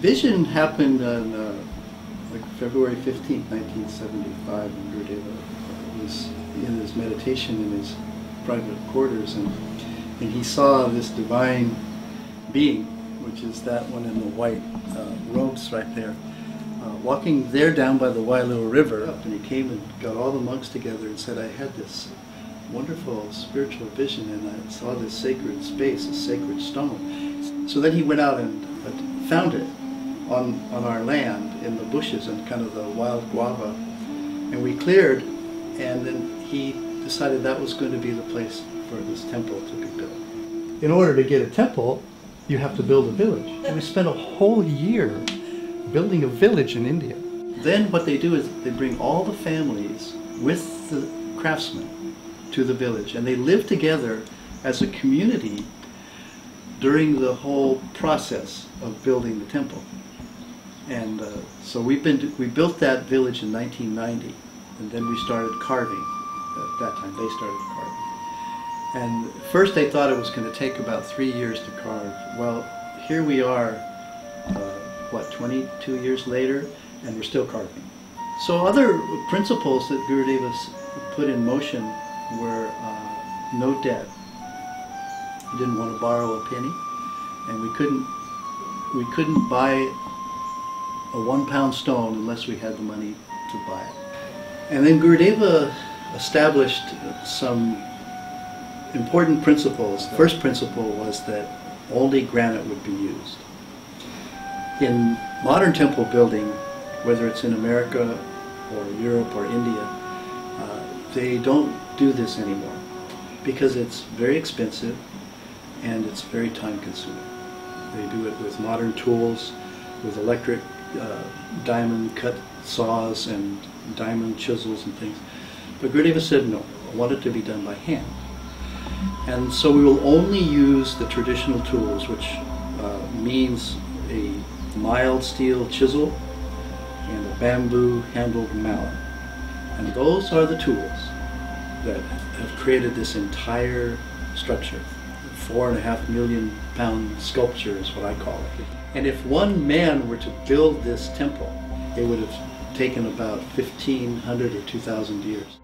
vision happened on like February 15th, 1975, when Gurudeva was in his meditation in his private quarters, and he saw this divine being, which is that one in the white robes right there, walking there down by the Wailuo River. And he came and got all the monks together and said, I had this wonderful spiritual vision and I saw this sacred space, a sacred stone. So then he went out and found it on our land in the bushes and kind of the wild guava, and we cleared, and then he decided that was going to be the place for this temple to be built. In order to get a temple, you have to build a village. And we spent a whole year building a village in India. Then what they do is they bring all the families with the craftsmen to the village, and they live together as a community during the whole process of building the temple. And so we built that village in 1990, and then we started carving. At that time they started carving. And first they thought it was going to take about 3 years to carve. Well, here we are, what, 22 years later, and we're still carving. So other principles that Gurudeva put in motion were no debt. He didn't want to borrow a penny, and we couldn't buy a 1 pound stone unless we had the money to buy it. And then Gurudeva established some important principles. The first principle was that only granite would be used. In modern temple building, whether it's in America or Europe or India, they don't do this anymore because it's very expensive and it's very time consuming. They do it with modern tools, with electric diamond cut saws and diamond chisels and things. But Gurudeva said no, I want it to be done by hand. And so we will only use the traditional tools, which means a mild steel chisel and a bamboo handled mallet. And those are the tools that have created this entire structure. 4.5 million pound sculpture is what I call it. And if one man were to build this temple, it would have taken about 1,500 or 2,000 years.